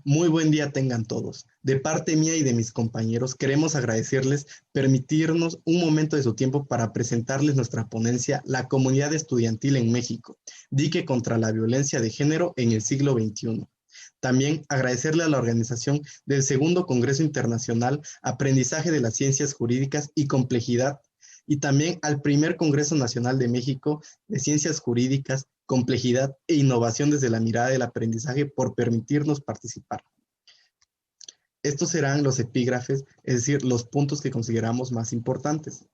Muy buen día tengan todos. De parte mía y de mis compañeros, queremos agradecerles permitirnos un momento de su tiempo para presentarles nuestra ponencia La comunidad estudiantil en México, dique contra la violencia de género en el siglo XXI. También agradecerle a la organización del Segundo Congreso Internacional Aprendizaje de las Ciencias Jurídicas y Complejidad, y también al Primer Congreso Nacional de México de Ciencias Jurídicas, Complejidad e Innovación desde la mirada del aprendizaje por permitirnos participar. Estos serán los epígrafes, es decir, los puntos que consideramos más importantes.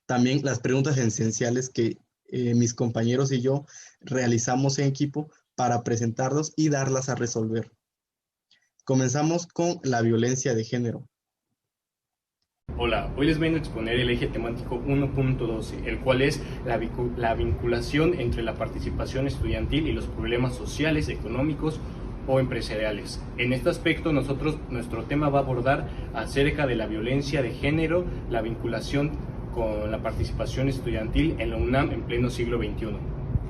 También las preguntas esenciales que mis compañeros y yo realizamos en equipo para presentarlos y darlas a resolver. Comenzamos con la violencia de género. Hola, hoy les vengo a exponer el eje temático 1.12, el cual es la vinculación entre la participación estudiantil y los problemas sociales, económicos o empresariales. En este aspecto nuestro tema va a abordar acerca de la violencia de género, la vinculación con la participación estudiantil en la UNAM en pleno siglo XXI.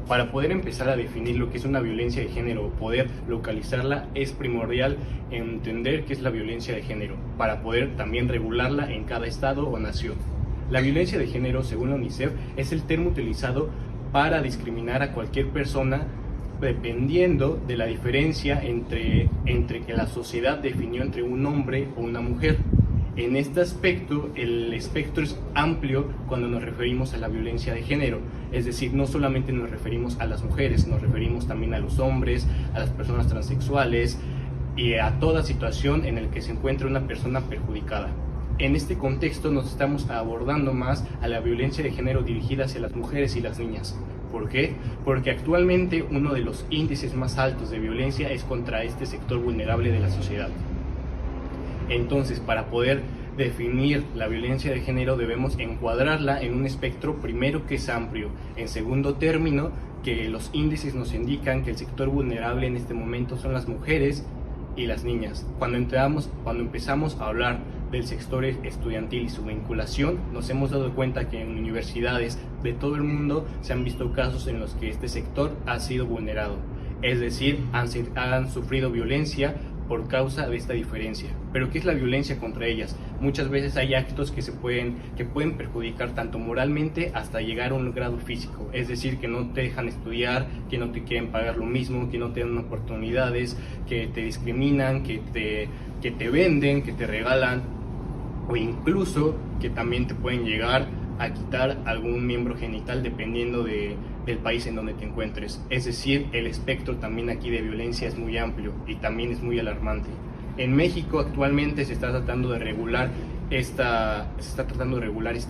Para poder empezar a definir lo que es una violencia de género o poder localizarla, es primordial entender qué es la violencia de género, para poder también regularla en cada estado o nación. La violencia de género, según la UNICEF, es el término utilizado para discriminar a cualquier persona dependiendo de la diferencia entre que la sociedad definió entre un hombre o una mujer. En este aspecto, el espectro es amplio cuando nos referimos a la violencia de género, es decir, no solamente nos referimos a las mujeres, nos referimos también a los hombres, a las personas transexuales y a toda situación en la que se encuentre una persona perjudicada. En este contexto nos estamos abordando más a la violencia de género dirigida hacia las mujeres y las niñas. ¿Por qué? Porque actualmente uno de los índices más altos de violencia es contra este sector vulnerable de la sociedad. Entonces, para poder definir la violencia de género debemos encuadrarla en un espectro primero que es amplio. En segundo término, que los índices nos indican que el sector vulnerable en este momento son las mujeres y las niñas. Cuando empezamos a hablar del sector estudiantil y su vinculación, nos hemos dado cuenta que en universidades de todo el mundo se han visto casos en los que este sector ha sido vulnerado. Es decir, han sufrido violencia por causa de esta diferencia. Pero ¿qué es la violencia contra ellas? Muchas veces hay actos que pueden perjudicar tanto moralmente hasta llegar a un grado físico, es decir, que no te dejan estudiar, que no te quieren pagar lo mismo, que no te dan oportunidades, que te discriminan, que te venden, que te regalan, o incluso que también te pueden llegar a quitar algún miembro genital dependiendo del país en donde te encuentres. Es decir, el espectro también aquí de violencia es muy amplio y también es muy alarmante. En México actualmente se está tratando de regular esta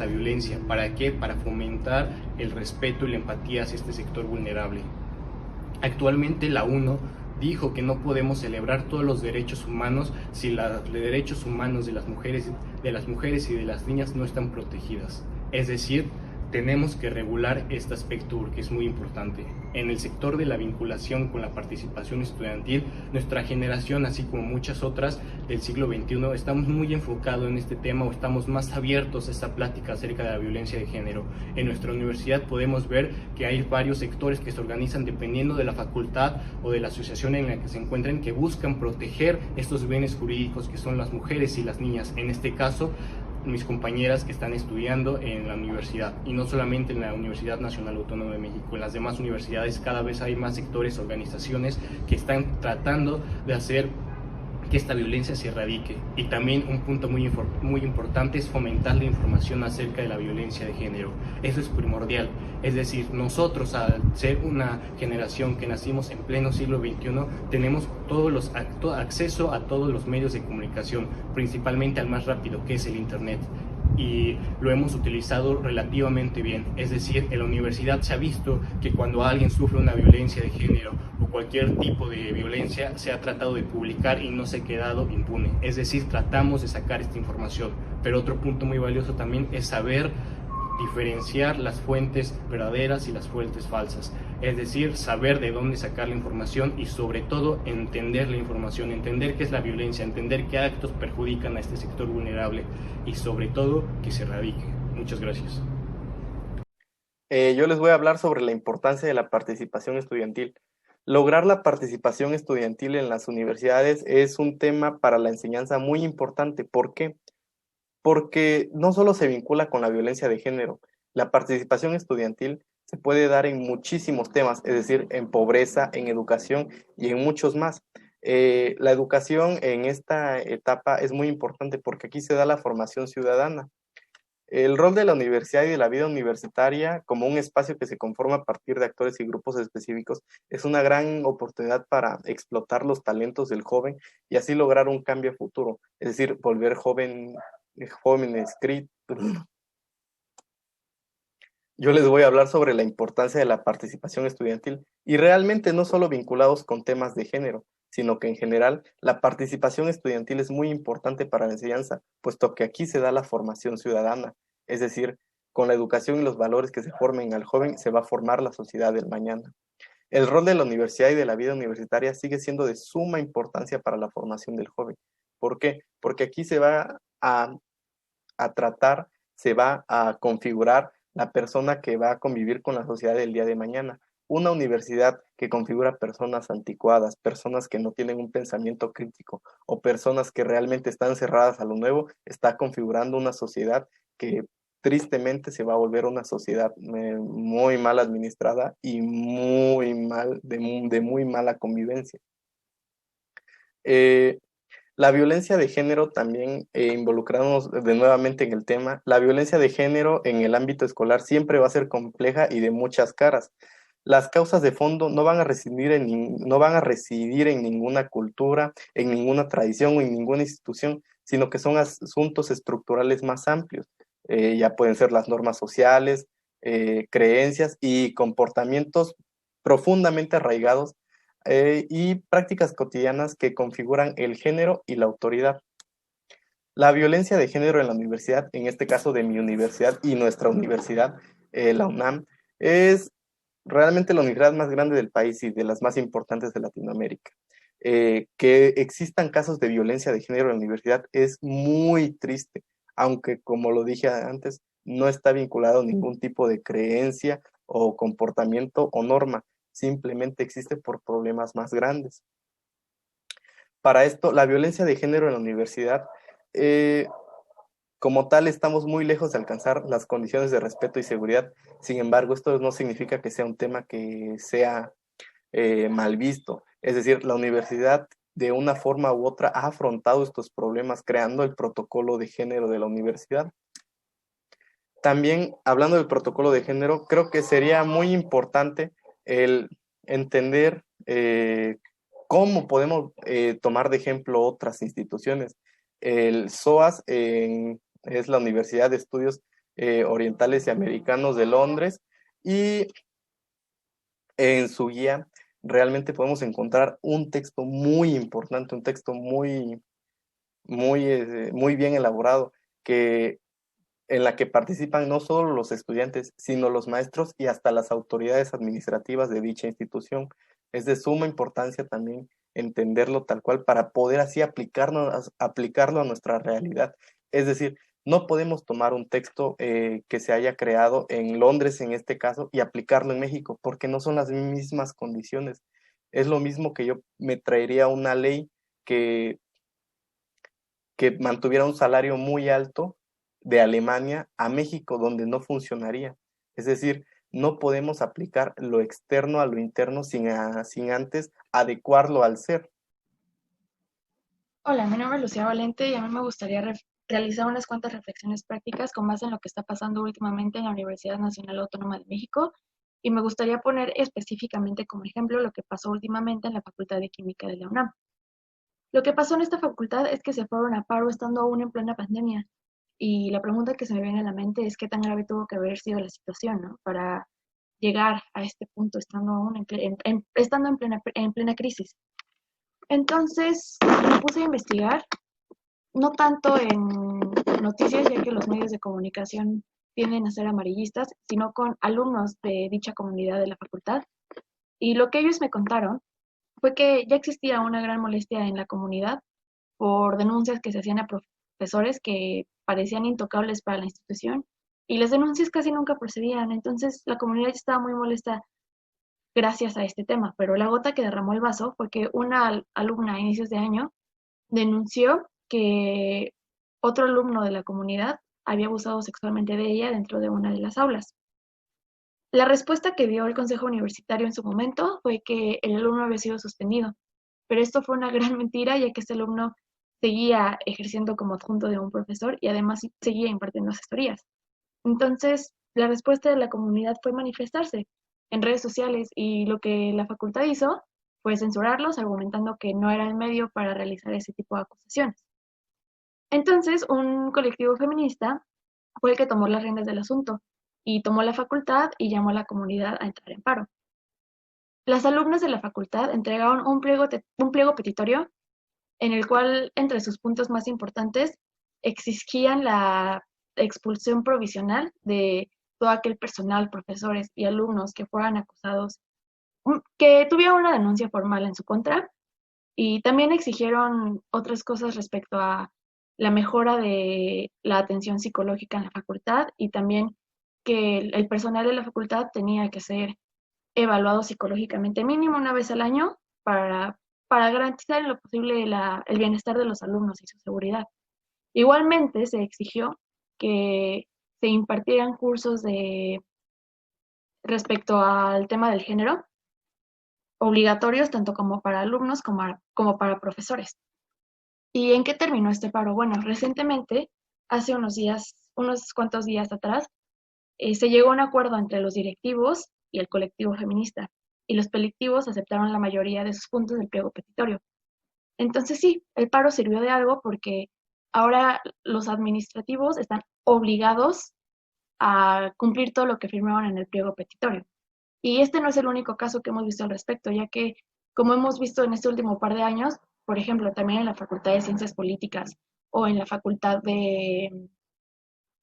violencia. ¿Para qué? Para fomentar el respeto y la empatía hacia este sector vulnerable. Actualmente la ONU dijo que no podemos celebrar todos los derechos humanos si los derechos humanos de las mujeres y de las niñas no están protegidas. Es decir, tenemos que regular este aspecto porque es muy importante. En el sector de la vinculación con la participación estudiantil, nuestra generación, así como muchas otras del siglo XXI, estamos muy enfocados en este tema o estamos más abiertos a esta plática acerca de la violencia de género. En nuestra universidad podemos ver que hay varios sectores que se organizan dependiendo de la facultad o de la asociación en la que se encuentren, que buscan proteger estos bienes jurídicos que son las mujeres y las niñas. En este caso, mis compañeras que están estudiando en la universidad, y no solamente en la Universidad Nacional Autónoma de México, en las demás universidades cada vez hay más sectores, organizaciones que están tratando de hacer que esta violencia se erradique. Y también un punto muy importante es fomentar la información acerca de la violencia de género. Eso es primordial. Es decir, nosotros, al ser una generación que nacimos en pleno siglo XXI, tenemos acceso a todos los medios de comunicación, principalmente al más rápido, que es el Internet, y lo hemos utilizado relativamente bien. Es decir, en la universidad se ha visto que cuando alguien sufre una violencia de género o cualquier tipo de violencia, se ha tratado de publicar y no se ha quedado impune. Es decir, tratamos de sacar esta información. Pero otro punto muy valioso también es saber diferenciar las fuentes verdaderas y las fuentes falsas, es decir, saber de dónde sacar la información y sobre todo entender la información, entender qué es la violencia, entender qué actos perjudican a este sector vulnerable y sobre todo que se erradique. Muchas gracias. Yo les voy a hablar sobre la importancia de la participación estudiantil. Lograr la participación estudiantil en las universidades es un tema para la enseñanza muy importante. ¿Por qué? Porque no solo se vincula con la violencia de género, la participación estudiantil se puede dar en muchísimos temas, es decir, en pobreza, en educación y en muchos más. La educación en esta etapa es muy importante porque aquí se da la formación ciudadana. El rol de la universidad y de la vida universitaria como un espacio que se conforma a partir de actores y grupos específicos es una gran oportunidad para explotar los talentos del joven y así lograr un cambio futuro, es decir, volver jóvenes críticos. Yo les voy a hablar sobre la importancia de la participación estudiantil y realmente no solo vinculados con temas de género, sino que en general la participación estudiantil es muy importante para la enseñanza, puesto que aquí se da la formación ciudadana, es decir, con la educación y los valores que se formen al joven se va a formar la sociedad del mañana. El rol de la universidad y de la vida universitaria sigue siendo de suma importancia para la formación del joven. ¿Por qué? Porque aquí se va a tratar, se va a configurar la persona que va a convivir con la sociedad del día de mañana. Una universidad que configura personas anticuadas, personas que no tienen un pensamiento crítico o personas que realmente están cerradas a lo nuevo, está configurando una sociedad que tristemente se va a volver una sociedad muy mal administrada y muy mal, de muy mala convivencia. La violencia de género también, involucrarnos de nuevamente en el tema, la violencia de género en el ámbito escolar siempre va a ser compleja y de muchas caras. Las causas de fondo no van a no van a residir en ninguna cultura, en ninguna tradición o en ninguna institución, sino que son asuntos estructurales más amplios. Ya pueden ser las normas sociales, creencias y comportamientos profundamente arraigados y prácticas cotidianas que configuran el género y la autoridad. La violencia de género en la universidad, en este caso de mi universidad y nuestra universidad, la UNAM, es realmente la universidad más grande del país y de las más importantes de Latinoamérica. Que existan casos de violencia de género en la universidad es muy triste, aunque como lo dije antes, no está vinculado a ningún tipo de creencia o comportamiento o norma, simplemente existe por problemas más grandes. Para esto, la violencia de género en la universidad, eh, como tal, estamos muy lejos de alcanzar las condiciones de respeto y seguridad. Sin embargo, esto no significa que sea un tema que sea mal visto. Es decir, la universidad de una forma u otra ha afrontado estos problemas creando el protocolo de género de la universidad. También, hablando del protocolo de género, creo que sería muy importante el entender cómo podemos tomar de ejemplo otras instituciones. El SOAS es la Universidad de Estudios Orientales y Americanos de Londres y en su guía realmente podemos encontrar un texto muy importante, un texto muy bien elaborado, que en la que participan no solo los estudiantes, sino los maestros y hasta las autoridades administrativas de dicha institución. Es de suma importancia también entenderlo tal cual para poder así aplicarlo a nuestra realidad. Es decir, no podemos tomar un texto que se haya creado en Londres en este caso y aplicarlo en México, porque no son las mismas condiciones. Es lo mismo que yo me traería una ley que mantuviera un salario muy alto de Alemania a México, donde no funcionaría. Es decir, no podemos aplicar lo externo a lo interno sin antes adecuarlo al ser. Hola, mi nombre es Lucía Valente y a mí me gustaría realizar unas cuantas reflexiones prácticas con base en lo que está pasando últimamente en la Universidad Nacional Autónoma de México y me gustaría poner específicamente como ejemplo lo que pasó últimamente en la Facultad de Química de la UNAM. Lo que pasó en esta facultad es que se fueron a paro estando aún en plena pandemia y la pregunta que se me viene a la mente es qué tan grave tuvo que haber sido la situación, ¿no? Para llegar a este punto estando aún estando en plena crisis. Entonces me puse a investigar, no tanto en noticias, ya que los medios de comunicación tienden a ser amarillistas, sino con alumnos de dicha comunidad de la facultad. Y lo que ellos me contaron fue que ya existía una gran molestia en la comunidad por denuncias que se hacían a profesores que parecían intocables para la institución y las denuncias casi nunca procedían. Entonces la comunidad estaba muy molesta gracias a este tema, pero la gota que derramó el vaso fue que una alumna a inicios de año denunció que otro alumno de la comunidad había abusado sexualmente de ella dentro de una de las aulas. La respuesta que dio el consejo universitario en su momento fue que el alumno había sido suspendido, pero esto fue una gran mentira, ya que este alumno seguía ejerciendo como adjunto de un profesor y además seguía impartiendo asesorías. Entonces, la respuesta de la comunidad fue manifestarse en redes sociales y lo que la facultad hizo fue censurarlos, argumentando que no era el medio para realizar ese tipo de acusaciones. Entonces, un colectivo feminista fue el que tomó las riendas del asunto y tomó la facultad y llamó a la comunidad a entrar en paro. Las alumnas de la facultad entregaron un pliego petitorio en el cual, entre sus puntos más importantes, exigían la expulsión provisional de todo aquel personal, profesores y alumnos que fueran acusados, que tuvieran una denuncia formal en su contra, y también exigieron otras cosas respecto a la mejora de la atención psicológica en la facultad y también que el personal de la facultad tenía que ser evaluado psicológicamente mínimo una vez al año para garantizar en lo posible el bienestar de los alumnos y su seguridad. Igualmente se exigió que se impartieran cursos respecto al tema del género, obligatorios tanto como para alumnos como para profesores. ¿Y en qué terminó este paro? Bueno, recientemente, hace unos cuantos días atrás, se llegó a un acuerdo entre los directivos y el colectivo feminista, y los colectivos aceptaron la mayoría de sus puntos del pliego petitorio. Entonces sí, el paro sirvió de algo porque ahora los administrativos están obligados a cumplir todo lo que firmaron en el pliego petitorio. Y este no es el único caso que hemos visto al respecto, ya que, como hemos visto en este último par de años, por ejemplo, también en la Facultad de Ciencias Políticas o en la Facultad de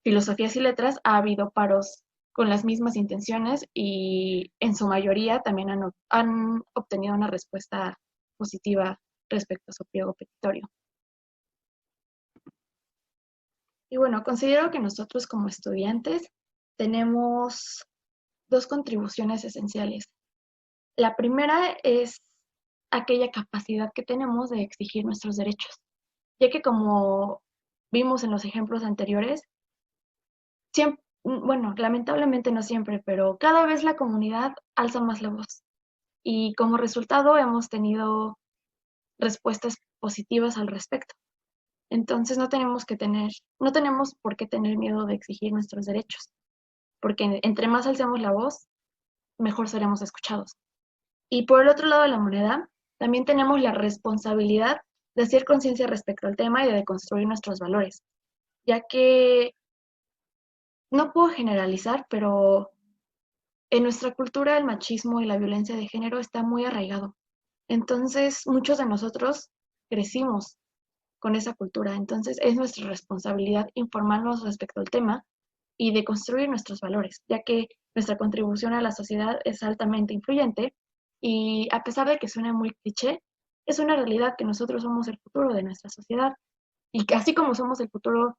Filosofías y Letras, ha habido paros con las mismas intenciones y en su mayoría también han obtenido una respuesta positiva respecto a su pliego petitorio. Y bueno, considero que nosotros como estudiantes tenemos dos contribuciones esenciales. La primera es aquella capacidad que tenemos de exigir nuestros derechos, ya que como vimos en los ejemplos anteriores, bueno, lamentablemente no siempre, pero cada vez la comunidad alza más la voz y como resultado hemos tenido respuestas positivas al respecto. Entonces no tenemos por qué tener miedo de exigir nuestros derechos, porque entre más alcemos la voz, mejor seremos escuchados. Y por el otro lado de la moneda, también tenemos la responsabilidad de hacer conciencia respecto al tema y de construir nuestros valores, ya que no puedo generalizar, pero en nuestra cultura el machismo y la violencia de género está muy arraigado. Entonces, muchos de nosotros crecimos con esa cultura. Entonces, es nuestra responsabilidad informarnos respecto al tema y de construir nuestros valores, ya que nuestra contribución a la sociedad es altamente influyente y a pesar de que suene muy cliché, es una realidad que nosotros somos el futuro de nuestra sociedad y que así como somos el futuro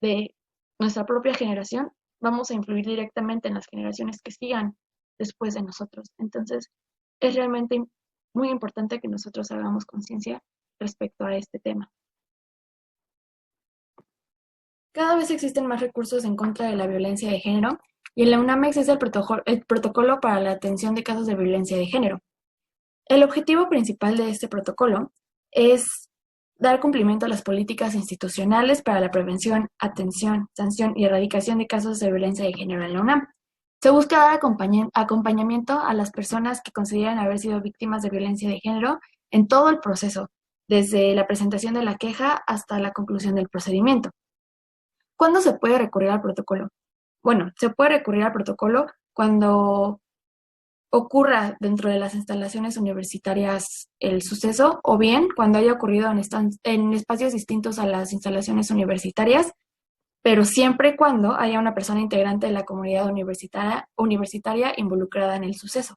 de nuestra propia generación, vamos a influir directamente en las generaciones que sigan después de nosotros. Entonces, es realmente muy importante que nosotros hagamos conciencia respecto a este tema. Cada vez existen más recursos en contra de la violencia de género y en la UNAM existe el protocolo para la atención de casos de violencia de género. El objetivo principal de este protocolo es dar cumplimiento a las políticas institucionales para la prevención, atención, sanción y erradicación de casos de violencia de género en la UNAM. Se busca dar acompañamiento a las personas que consideran haber sido víctimas de violencia de género en todo el proceso, desde la presentación de la queja hasta la conclusión del procedimiento. ¿Cuándo se puede recurrir al protocolo? Bueno, se puede recurrir al protocolo cuando ocurra dentro de las instalaciones universitarias el suceso o bien cuando haya ocurrido en espacios distintos a las instalaciones universitarias, pero siempre y cuando haya una persona integrante de la comunidad universitaria involucrada en el suceso.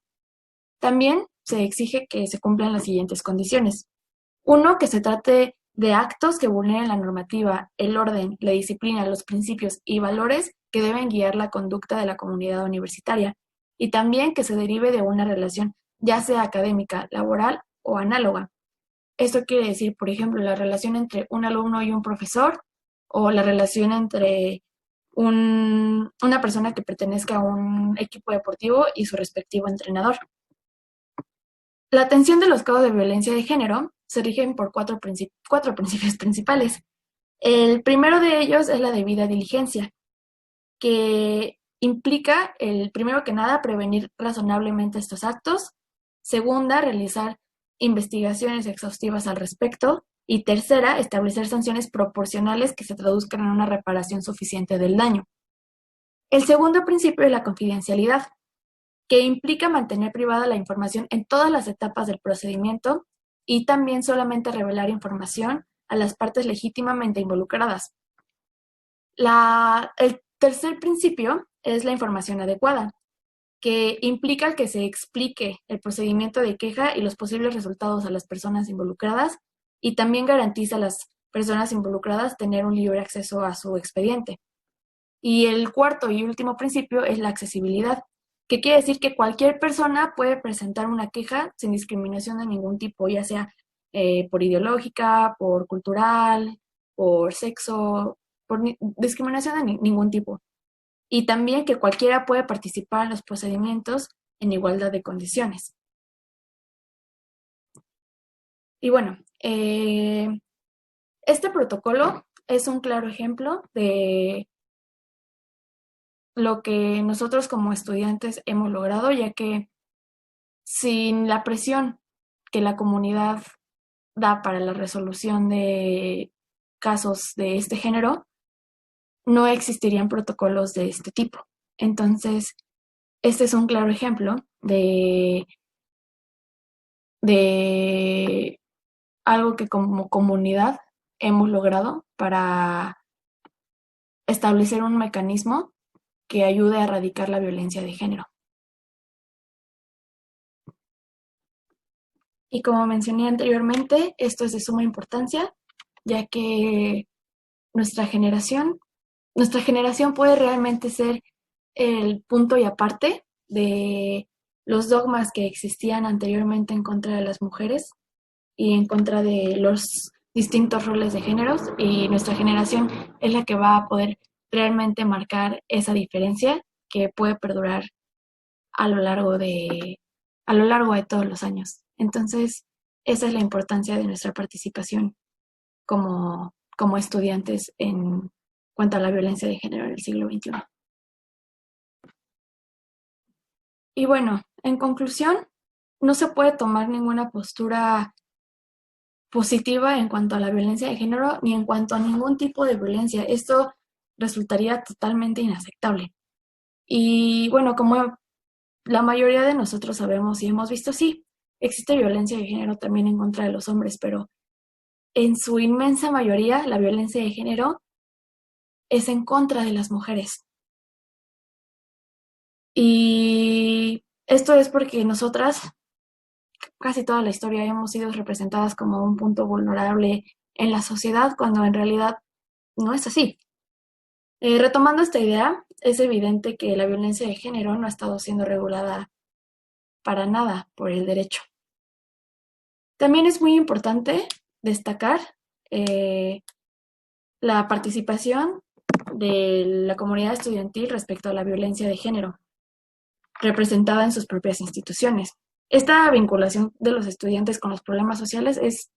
También se exige que se cumplan las siguientes condiciones. 1, que se trate de actos que vulneren la normativa, el orden, la disciplina, los principios y valores que deben guiar la conducta de la comunidad universitaria. y también que se derive de una relación, ya sea académica, laboral o análoga. Esto quiere decir, por ejemplo, la relación entre un alumno y un profesor, o la relación entre una persona que pertenezca a un equipo deportivo y su respectivo entrenador. La atención de los casos de violencia de género se rigen por cuatro principios principales. El primero de ellos es la debida diligencia, que implica, primero que nada, prevenir razonablemente estos actos. Segunda, realizar investigaciones exhaustivas al respecto. Y tercera, establecer sanciones proporcionales que se traduzcan en una reparación suficiente del daño. El segundo principio es la confidencialidad, que implica mantener privada la información en todas las etapas del procedimiento y también solamente revelar información a las partes legítimamente involucradas. El tercer principio es la información adecuada, que implica que se explique el procedimiento de queja y los posibles resultados a las personas involucradas y también garantiza a las personas involucradas tener un libre acceso a su expediente. Y el cuarto y último principio es la accesibilidad, que quiere decir que cualquier persona puede presentar una queja sin discriminación de ningún tipo, ya sea por ideológica, por cultural, por sexo, por discriminación de ningún tipo. Y también que cualquiera puede participar en los procedimientos en igualdad de condiciones. Y bueno, este protocolo es un claro ejemplo de lo que nosotros como estudiantes hemos logrado, ya que sin la presión que la comunidad da para la resolución de casos de este género, no existirían protocolos de este tipo. Entonces, este es un claro ejemplo de algo que como comunidad hemos logrado para establecer un mecanismo que ayude a erradicar la violencia de género. Y como mencioné anteriormente, esto es de suma importancia, ya que nuestra generación puede realmente ser el punto y aparte de los dogmas que existían anteriormente en contra de las mujeres y en contra de los distintos roles de géneros, y nuestra generación es la que va a poder realmente marcar esa diferencia que puede perdurar a lo largo de todos los años. Entonces, esa es la importancia de nuestra participación como estudiantes en cuanto a la violencia de género en el siglo XXI. Y bueno, en conclusión, no se puede tomar ninguna postura positiva en cuanto a la violencia de género ni en cuanto a ningún tipo de violencia. Esto resultaría totalmente inaceptable. Y bueno, como la mayoría de nosotros sabemos y hemos visto, sí, existe violencia de género también en contra de los hombres, pero en su inmensa mayoría la violencia de género es en contra de las mujeres. Y esto es porque nosotras, casi toda la historia, hemos sido representadas como un punto vulnerable en la sociedad, cuando en realidad no es así. Retomando esta idea, es evidente que la violencia de género no ha estado siendo regulada para nada por el derecho. También es muy importante destacar la participación de la comunidad estudiantil respecto a la violencia de género, representada en sus propias instituciones. Esta vinculación de los estudiantes con los problemas sociales es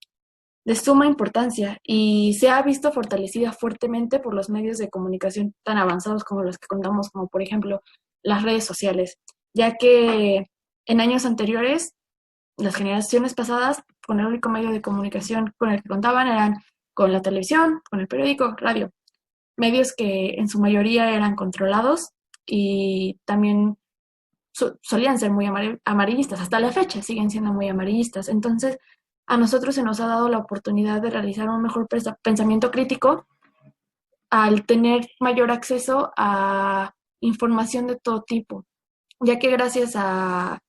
de suma importancia y se ha visto fortalecida fuertemente por los medios de comunicación tan avanzados como los que contamos, como por ejemplo las redes sociales, ya que en años anteriores, las generaciones pasadas, con el único medio de comunicación con el que contaban eran con la televisión, con el periódico, radio, medios que en su mayoría eran controlados y también solían ser muy amarillistas, hasta la fecha siguen siendo muy amarillistas. Entonces, a nosotros se nos ha dado la oportunidad de realizar un mejor pensamiento crítico al tener mayor acceso a información de todo tipo, ya que gracias a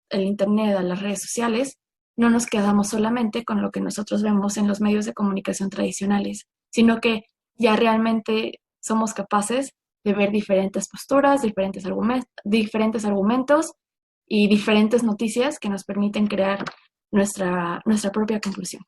el internet, a las redes sociales, no nos quedamos solamente con lo que nosotros vemos en los medios de comunicación tradicionales, sino que ya realmente somos capaces de ver diferentes posturas, diferentes argumentos y diferentes noticias que nos permiten crear nuestra propia conclusión.